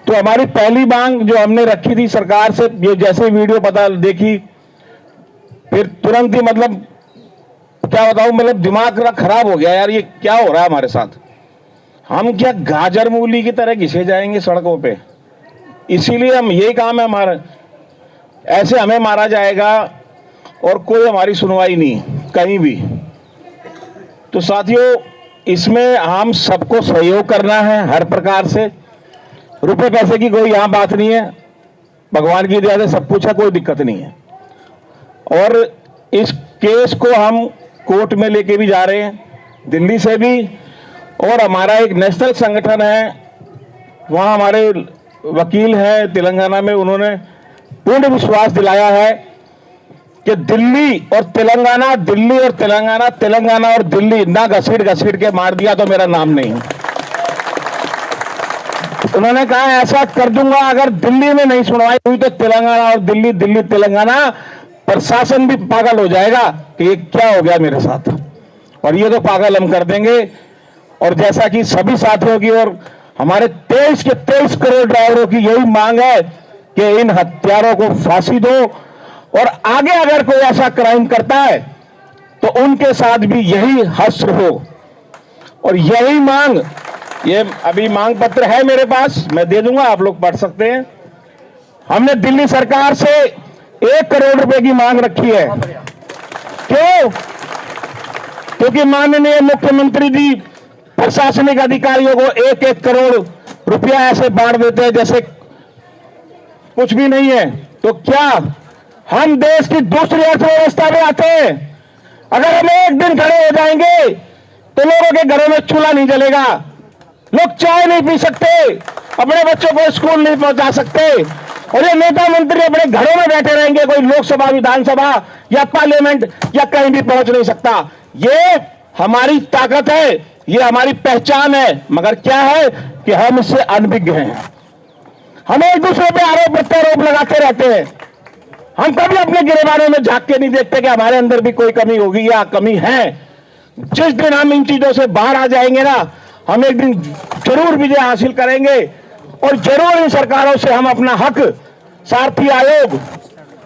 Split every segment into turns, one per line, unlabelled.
तो हमारी पहली मांग जो हमने रखी थी सरकार से, ये जैसे वीडियो पता देखी फिर तुरंत ही मतलब क्या बताऊं, मतलब दिमाग खराब हो गया यार, ये क्या हो रहा है हमारे साथ। हम क्या गाजर मूली की तरह घिसे जाएंगे सड़कों पे? इसीलिए हम, यही काम है हमारा, ऐसे हमें मारा जाएगा और कोई हमारी सुनवाई नहीं कहीं भी। तो साथियों, इसमें हम सबको सहयोग करना है हर प्रकार से। रुपए पैसे की कोई यहां बात नहीं है, भगवान की दया से सब कुछ है, कोई दिक्कत नहीं है। और इस केस को हम कोर्ट में लेके भी जा रहे हैं, दिल्ली से भी। और हमारा एक नेशनल संगठन है, वहां हमारे वकील हैं तेलंगाना में, उन्होंने पूर्ण विश्वास दिलाया है कि दिल्ली और तेलंगाना, दिल्ली और तेलंगाना, तेलंगाना और दिल्ली ना घसीट घसीट के मार दिया तो मेरा नाम नहीं। उन्होंने कहा ऐसा कर दूंगा, अगर दिल्ली में नहीं सुनवाई हुई तो तेलंगाना और दिल्ली, दिल्ली तेलंगाना, प्रशासन भी पागल हो जाएगा कि ये क्या हो गया मेरे साथ, और ये तो पागल हम कर देंगे। और जैसा कि सभी साथियों की और हमारे 23 के 23 करोड़ ड्राइवरों की यही मांग है कि इन हत्यारों को फांसी दो, और आगे अगर कोई ऐसा क्राइम करता है तो उनके साथ भी यही हश्र हो। और यही मांग, ये अभी मांग पत्र है मेरे पास, मैं दे दूंगा, आप लोग पढ़ सकते हैं। हमने दिल्ली सरकार से 1 करोड़ रुपए की मांग रखी है। क्यों? क्योंकि माननीय मुख्यमंत्री जी प्रशासनिक अधिकारियों को 1-1 करोड़ रुपया ऐसे बांट देते हैं जैसे कुछ भी नहीं है। तो क्या हम देश की दूसरी अर्थव्यवस्था में आते हैं? अगर हम एक दिन खड़े हो जाएंगे तो लोगों के घरों में चूल्हा नहीं जलेगा, लोग चाय नहीं पी सकते, अपने बच्चों को स्कूल नहीं पहुंचा सकते, और ये नेता मंत्री अपने घरों में बैठे रहेंगे, कोई लोकसभा, विधानसभा या पार्लियामेंट या कहीं भी पहुंच नहीं सकता। ये हमारी ताकत है, ये हमारी पहचान है। मगर क्या है कि हम इससे अनभिज्ञ हैं। हम एक दूसरे पे आरोप प्रत्यारोप लगाते रहते हैं। हम कभी अपने गिरेबानों में झांक के नहीं देखते कि हमारे अंदर भी कोई कमी होगी या कमी है। जिस दिन हम इन चीजों से बाहर आ जाएंगे ना, हम एक दिन जरूर विजय हासिल करेंगे, और जरूर इन सरकारों से हम अपना हक, सारथी आयोग,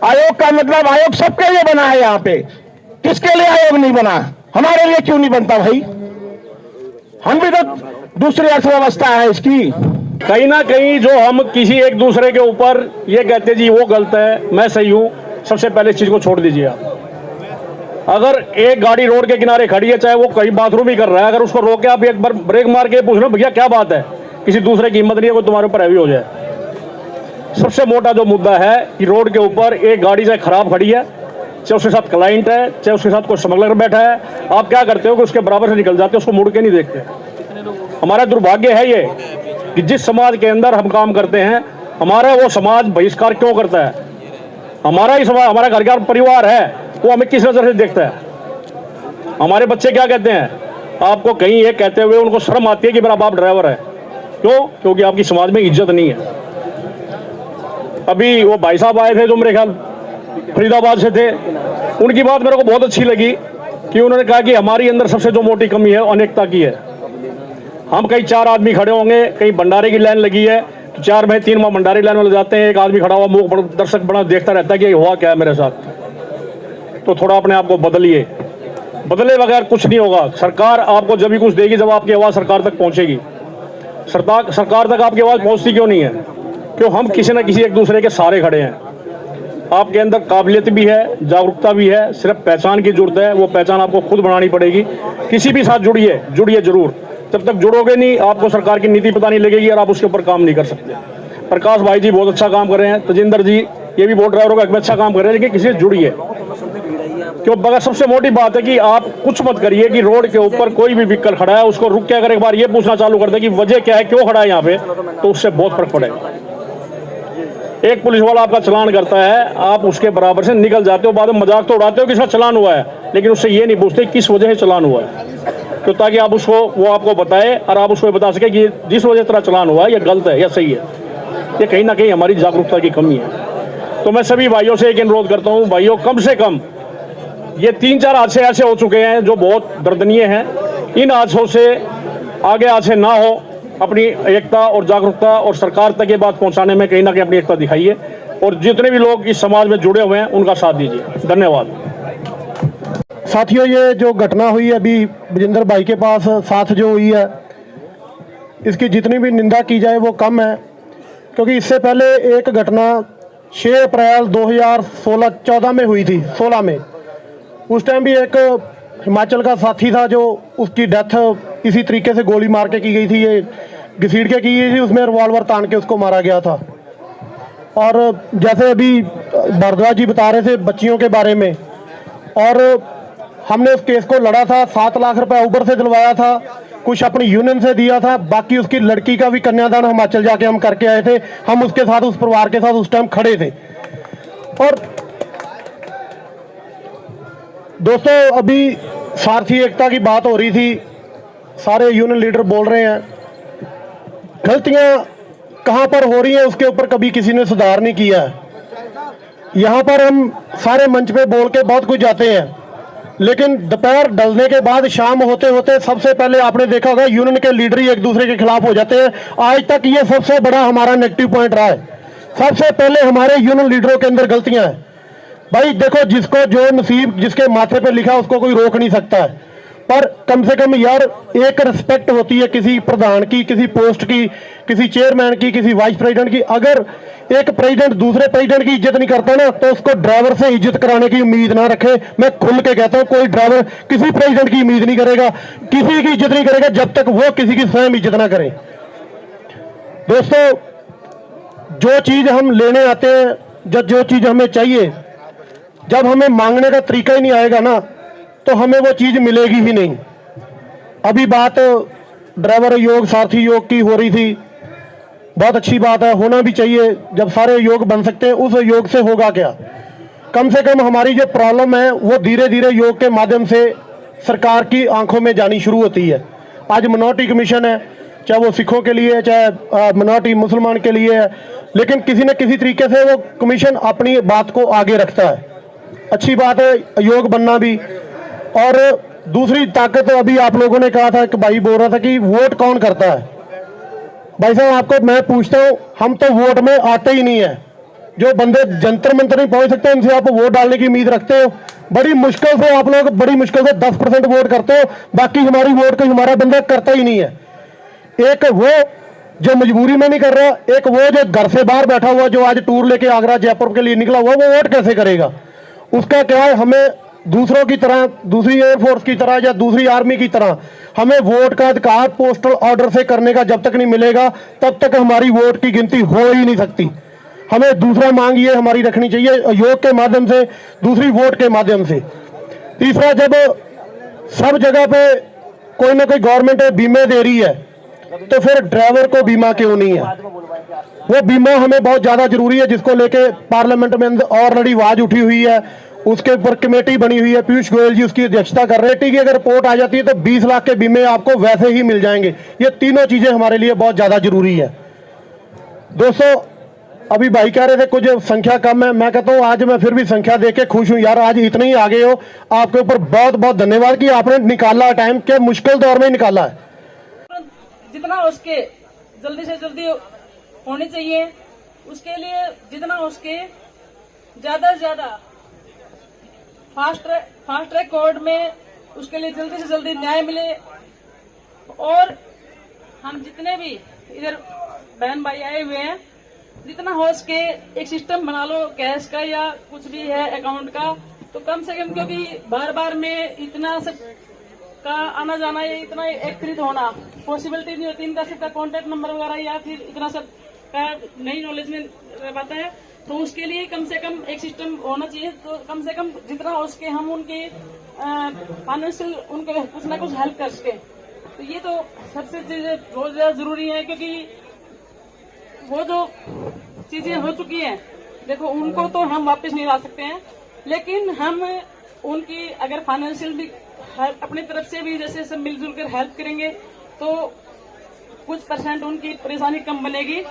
आयोग का मतलब आयोग सबके लिए बना है। यहाँ पे किसके लिए आयोग नहीं बना? हमारे लिए क्यों नहीं बनता भाई? हम भी तो दूसरी अर्थव्यवस्था है इसकी।
कहीं ना कहीं जो हम किसी एक दूसरे के ऊपर ये कहते जी वो गलत है, मैं सही हूं, सबसे पहले इस चीज को छोड़ दीजिए आप। अगर एक गाड़ी रोड के किनारे खड़ी है, चाहे वो कहीं बाथरूम ही कर रहा है, अगर उसको रोके आप एक बार ब्रेक मार के पूछ लो भैया क्या बात है, किसी दूसरे की हिम्मत नहीं है कोई तुम्हारे ऊपर हैवी हो जाए। सबसे मोटा जो मुद्दा है कि रोड के ऊपर एक गाड़ी चाहे खराब खड़ी है, चाहे उसके साथ क्लाइंट है, चाहे उसके साथ कोई स्मगलर बैठा है, आप क्या करते हो कि उसके बराबर से निकल जाते हो, उसको मुड़ के नहीं देखते। हमारा दुर्भाग्य है ये कि जिस समाज के अंदर हम काम करते हैं, हमारा वो समाज बहिष्कार क्यों करता है? हमारा ही समाज, हमारा घर का परिवार है, वो हमें किस नजर से देखता है? हमारे बच्चे क्या कहते हैं आपको, कहीं ये कहते हुए उनको शर्म आती है कि मेरा बाप ड्राइवर है। क्यों? क्योंकि आपकी समाज में इज्जत नहीं है। अभी वो भाई साहब आए थे जो मेरे ख्याल फरीदाबाद से थे, उनकी बात मेरे को बहुत अच्छी लगी कि उन्होंने कहा कि हमारी अंदर सबसे जो मोटी कमी है अनेकता की है। हम कहीं 4 आदमी खड़े होंगे, कहीं भंडारे की लाइन लगी है तो 4 में 3 वहाँ भंडारे लाइन वाले जाते हैं, एक आदमी खड़ा हुआ मुंह दर्शक बना देखता रहता है कि हुआ क्या है मेरे साथ। तो थोड़ा अपने आप को बदलिए, बदले बगैर कुछ नहीं होगा। सरकार आपको जब भी कुछ देगी जब आपकी आवाज़ सरकार तक पहुँचेगी। सरकार तक आपकी आवाज़ पहुँचती क्यों नहीं है? क्यों? हम किसी न किसी एक दूसरे के सहारे खड़े हैं। आपके अंदर काबिलियत भी है, जागरूकता भी है, सिर्फ पहचान की जरूरत है। वो पहचान आपको खुद बनानी पड़ेगी। किसी भी साथ जुड़िए जरूर। जब तक जुड़ोगे नहीं, आपको सरकार की नीति पता नहीं लगेगी और आप उसके ऊपर काम नहीं कर सकते। प्रकाश भाई जी बहुत अच्छा काम कर रहे हैं, तजिंदर जी ये भी बोट ड्राइवरों का अच्छा काम कर रहे हैं, लेकिन किसी से जुड़िए। क्यों? बगैर सबसे मोटी बात है कि आप कुछ मत करिए कि रोड के ऊपर कोई भी व्हीकल खड़ा है उसको रुक के अगर एक बार ये पूछना चालू कर दे कि वजह क्या है, क्यों खड़ा है यहाँ पे, तो उससे बहुत फर्क पड़ेगा। एक पुलिस वाला आपका चलान करता है, आप उसके बराबर से निकल जाते हो, बाद में मजाक तो उड़ाते हो कि इसका चलान हुआ है, लेकिन उससे ये नहीं पूछते किस वजह से चलान हुआ है। तो ताकि आप उसको, वो आपको बताए और आप उसको बता सके कि जिस वजह से तेरा चलान हुआ है ये गलत है या सही है। ये कहीं ना कहीं हमारी जागरूकता की कमी है। तो मैं सभी भाइयों से एक अनुरोध करता हूँ, भाइयों कम से कम ये 3-4 हादसे ऐसे हो चुके हैं जो बहुत दर्दनीय हैं, इन हादसों से आगे हादसे ना हो अपनी एकता और जागरूकता और सरकार तक ये बात पहुंचाने में कहीं ना कहीं अपनी एकता दिखाई है, और जितने भी लोग इस समाज में जुड़े हुए हैं उनका साथ दीजिए। धन्यवाद।
साथियों, ये जो घटना हुई अभी बजिंदर भाई के पास साथ जो हुई है, इसकी जितनी भी निंदा की जाए वो कम है, क्योंकि इससे पहले एक घटना 6 अप्रैल 2014 में हुई थी, 16 में। उस टाइम भी एक हिमाचल का साथी था जो उसकी डेथ इसी तरीके से गोली मार के की गई थी, ये घसीट के की गई थी, उसमें रिवॉल्वर तान के उसको मारा गया था। और जैसे अभी भारद्वाज जी बता रहे थे बच्चियों के बारे में, और हमने उस केस को लड़ा था, 7 लाख रुपए ऊबर से दिलवाया था, कुछ अपनी यूनियन से दिया था, बाकी उसकी लड़की का भी कन्यादान हिमाचल जाके हम करके आए थे। हम उसके साथ, उस परिवार के साथ उस टाइम खड़े थे। और दोस्तों, अभी सारथी एकता की बात हो रही थी, सारे यूनियन लीडर बोल रहे हैं, गलतियां कहां पर हो रही हैं उसके ऊपर कभी किसी ने सुधार नहीं किया है। यहां पर हम सारे मंच पे बोल के बहुत कुछ जाते हैं, लेकिन दोपहर ढलने के बाद शाम होते होते सबसे पहले आपने देखा होगा यूनियन के लीडर ही एक दूसरे के खिलाफ हो जाते हैं। आज तक ये सबसे बड़ा हमारा नेगेटिव पॉइंट रहा है। सबसे पहले हमारे यूनियन लीडरों के अंदर गलतियां हैं। भाई देखो, जिसको जो नसीब जिसके माथे पे लिखा उसको कोई रोक नहीं सकता है, पर कम से कम यार एक रिस्पेक्ट होती है किसी प्रधान की, किसी पोस्ट की, किसी चेयरमैन की, किसी वाइस प्रेसिडेंट की। अगर एक प्रेसिडेंट दूसरे प्रेसिडेंट की इज्जत नहीं करता ना, तो उसको ड्राइवर से इज्जत कराने की उम्मीद ना रखे। मैं खुल के कहता हूं, कोई ड्राइवर किसी प्रेसिडेंट की उम्मीद नहीं करेगा, किसी की इज्जत नहीं करेगा जब तक वो किसी की स्वयं इज्जत ना करे। दोस्तों, जो चीज हम लेने आते हैं, जो चीज हमें चाहिए, जब हमें मांगने का तरीका ही नहीं आएगा ना, तो हमें वो चीज मिलेगी ही नहीं। अभी बात ड्राइवर योग, सारथी योग की हो रही थी, बहुत अच्छी बात है, होना भी चाहिए। जब सारे योग बन सकते हैं, उस योग से होगा क्या? कम से कम हमारी जो प्रॉब्लम है वो धीरे धीरे योग के माध्यम से सरकार की आंखों में जानी शुरू होती है। आज मिनॉरिटी कमीशन है, चाहे वो सिखों के लिए है, चाहे मिनॉरिटी मुसलमान के लिए है, लेकिन किसी न किसी तरीके से वो कमीशन अपनी बात को आगे रखता है। अच्छी बात है योग बनना भी। और दूसरी ताकत, अभी आप लोगों ने कहा था, कि भाई बोल रहा था कि वोट कौन करता है। भाई साहब, आपको मैं पूछता हूं, हम तो वोट में आते ही नहीं है। जो बंदे जंतर मंतर नहीं पहुंच सकते, उनसे आप वोट डालने की उम्मीद रखते हो। बड़ी मुश्किल से आप लोग, बड़ी मुश्किल से 10% वोट करते हो, बाकी हमारी वोट को हमारा बंदा करता ही नहीं है। एक वो जो मजबूरी में नहीं कर रहा, एक वो जो घर से बाहर बैठा हुआ, जो आज टूर लेके आगरा जयपुर के लिए निकला हुआ, वो वोट कैसे करेगा? उसका क्या है, हमें दूसरों की तरह, दूसरी एयरफोर्स की तरह या दूसरी आर्मी की तरह हमें वोट का अधिकार पोस्टल ऑर्डर से करने का जब तक नहीं मिलेगा, तब तक हमारी वोट की गिनती हो ही नहीं सकती। हमें दूसरा मांग ये हमारी रखनी चाहिए, योग के माध्यम से, दूसरी वोट के माध्यम से। तीसरा, जब सब जगह पे कोई ना कोई गवर्नमेंट बीमे दे रही है, तो फिर ड्राइवर को बीमा क्यों नहीं है? वो बीमा हमें बहुत ज्यादा जरूरी है, जिसको लेके पार्लियामेंट में ऑलरेडी आवाज उठी हुई है। उसके ऊपर कमेटी बनी हुई है, पीयूष गोयल जी उसकी अध्यक्षता कर रहे हैं। की अगर रिपोर्ट आ जाती है तो 20 लाख के बीमे आपको वैसे ही मिल जाएंगे। ये तीनों चीजें हमारे लिए बहुत ज्यादा जरूरी है। दोस्तों, अभी भाई कह रहे थे कुछ संख्या कम है, मैं कहता हूँ आज मैं फिर भी संख्या देख के खुश हूँ यार। आज इतने ही आगे हो, आपके ऊपर बहुत बहुत धन्यवाद कि आपने निकाला टाइम, के मुश्किल दौर में निकाला है।
जितना उसके जल्दी से जल्दी होनी चाहिए, उसके लिए जितना उसके ज्यादा से ज्यादा फास्ट ट्रैक कोर्ट में उसके लिए जल्दी से जल्दी न्याय मिले। और हम जितने भी इधर बहन भाई आए हुए हैं, जितना हो सके एक सिस्टम बना लो कैश का या कुछ भी है अकाउंट का, तो कम से कम, क्योंकि बार बार में इतना सब का आना जाना, ये इतना एकत्रित होना पॉसिबिलिटी नहीं होती। इनका सबका कॉन्टेक्ट नंबर वगैरह या फिर इतना सब का नई नॉलेज में रहता है, तो उसके लिए कम से कम एक सिस्टम होना चाहिए। तो कम से कम जितना हो सके हम उनके फाइनेंशियल उनको कुछ ना कुछ हेल्प कर सके। तो ये तो सबसे चीजें बहुत ज्यादा जरूरी है, क्योंकि वो जो चीजें हो चुकी हैं, देखो उनको तो हम वापस नहीं ला सकते हैं, लेकिन हम उनकी अगर फाइनेंशियल भी अपनी तरफ से भी जैसे सब मिलजुल कर हेल्प करेंगे, तो कुछ % उनकी परेशानी कम बनेगी।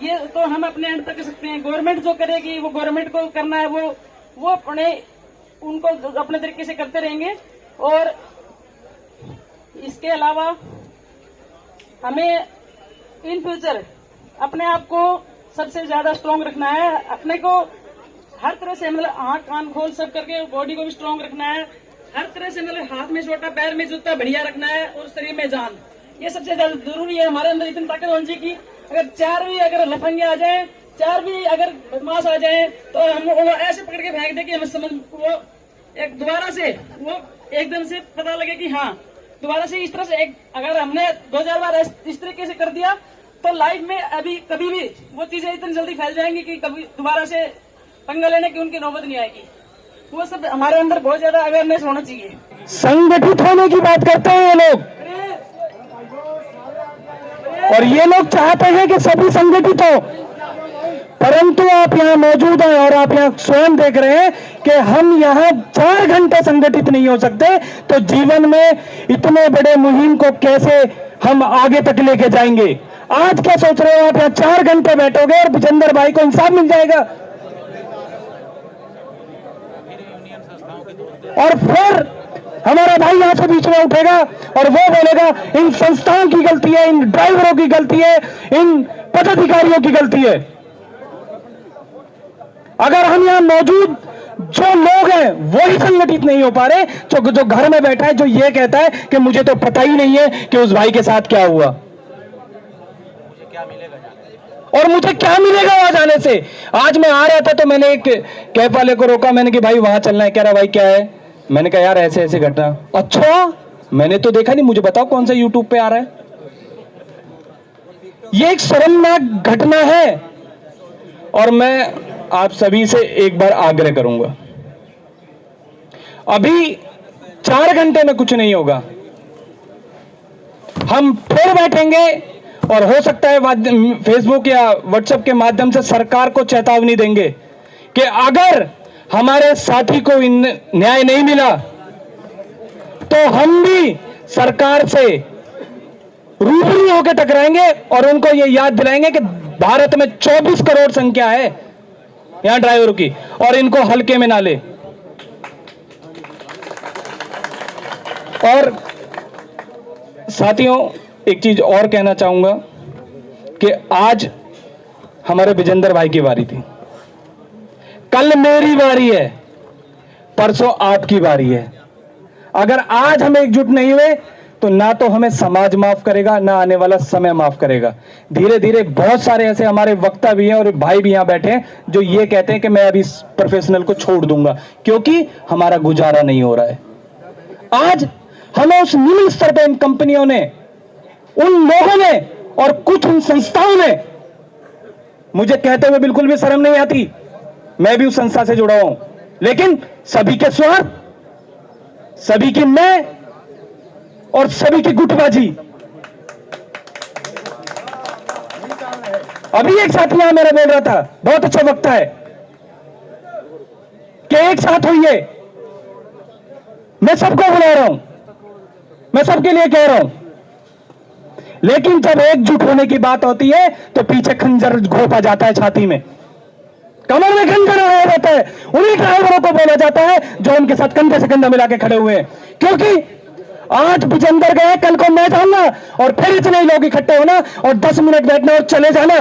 ये तो हम अपने एंड तक कर सकते हैं। गवर्नमेंट जो करेगी वो गवर्नमेंट को करना है, वो अपने उनको अपने तरीके से करते रहेंगे। और इसके अलावा हमें इन फ्यूचर अपने आप को सबसे ज्यादा स्ट्रांग रखना है। अपने को हर तरह से मतलब आँख कान खोल सब करके बॉडी को भी स्ट्रांग रखना है। हर तरह से मतलब हाथ में छोटा पैर में जूता बढ़िया रखना है और शरीर में जान, ये सबसे ज्यादा जरूरी है। हमारे अंदर इतनी ताकत होनी चाहिए कि अगर चार भी अगर लफंगे आ जाए, चार भी अगर बदमाश आ जाए तो हम वो ऐसे पकड़ के फेंक दे कि हमें समझ वो एक दोबारा से वो एकदम से पता लगे कि हाँ दोबारा से इस तरह से एक अगर हमने 2000 बार इस तरीके से कर दिया तो लाइफ में अभी कभी भी वो चीजें इतनी जल्दी फैल जाएंगी कि कभी दोबारा से पंगा लेने की उनकी नौबत नहीं आएगी। वो सब हमारे अंदर बहुत ज्यादा अवेयरनेस होना चाहिए।
संगठित होने की बात करते हैं ये लोग, और ये लोग चाहते हैं कि सभी संगठित हो, परंतु आप यहाँ मौजूद हैं और आप यहाँ स्वयं देख रहे हैं कि हम यहाँ 4 घंटे संगठित नहीं हो सकते, तो जीवन में इतने बड़े मुहिम को कैसे हम आगे तक लेके जाएंगे। आज क्या सोच रहे हो आप, यहाँ 4 घंटे बैठोगे और विजेंद्र भाई को इंसाफ मिल जाएगा, और फिर हमारा भाई यहां से बीच में उठेगा और वो बोलेगा इन संस्थाओं की गलती है, इन ड्राइवरों की गलती है, इन पदाधिकारियों की गलती है। अगर हम यहां मौजूद जो लोग हैं वो ही संगठित नहीं हो पा रहे, जो घर में बैठा है, जो ये कहता है कि मुझे तो पता ही नहीं है कि उस भाई के साथ क्या हुआ और मुझे क्या मिलेगा वहां जाने से। आज मैं आ रहा था तो मैंने एक कैब वाले को रोका, मैंने कि भाई वहां चलना है। कह रहा भाई क्या है, मैंने कहा यार ऐसे ऐसे घटना। अच्छा मैंने तो देखा नहीं, मुझे बताओ कौन सा यूट्यूब पे आ रहा है। ये एक शर्मनाक घटना है और मैं आप सभी से एक बार आग्रह करूंगा, अभी 4 घंटे में कुछ नहीं होगा, हम फिर बैठेंगे और हो सकता है फेसबुक या व्हाट्सएप के माध्यम से सरकार को चेतावनी देंगे कि अगर हमारे साथी को न्याय नहीं मिला तो हम भी सरकार से रूबरू होकर टकराएंगे और उनको ये याद दिलाएंगे कि भारत में 24 करोड़ संख्या है यहां ड्राइवरों की और इनको हल्के में ना ले। और साथियों एक चीज और कहना चाहूंगा कि आज हमारे विजेंद्र भाई की बारी थी, कल मेरी बारी है, परसों आपकी बारी है। अगर आज हम एकजुट नहीं हुए तो ना तो हमें समाज माफ करेगा, ना आने वाला समय माफ करेगा। धीरे धीरे बहुत सारे ऐसे हमारे वक्ता भी हैं और भाई भी यहां बैठे हैं जो ये कहते हैं कि मैं अभी इस प्रोफेशनल को छोड़ दूंगा क्योंकि हमारा गुजारा नहीं हो रहा है। आज हमें उस निम्न स्तर पर इन कंपनियों ने, उन लोगों ने और कुछ उन संस्थाओं ने, मुझे कहते हुए बिल्कुल भी शर्म नहीं आती, मैं भी उस संस्था से जुड़ा हूं, लेकिन सभी के स्वार्थ, सभी की मैं और सभी की गुटबाजी। अभी एक साथी यहां मेरा बोल रहा था, बहुत अच्छा वक्ता है, कि एक साथ होइए। मैं सबको बुला रहा हूं, मैं सबके लिए कह रहा हूं, लेकिन जब एकजुट होने की बात होती है तो पीछे खंजर घोंपा जाता है छाती में, कमर में खंजर लगाया जाता है। उन्हीं ड्राइवरों को बोला जाता है जो उनके साथ कंधे से कंधा मिला के खड़े हुए हैं, क्योंकि आज विजेंद्र गए, कल को मैं जाऊंगा और फिर इतने लोग इकट्ठे होना और 10 मिनट बैठना और चले जाना,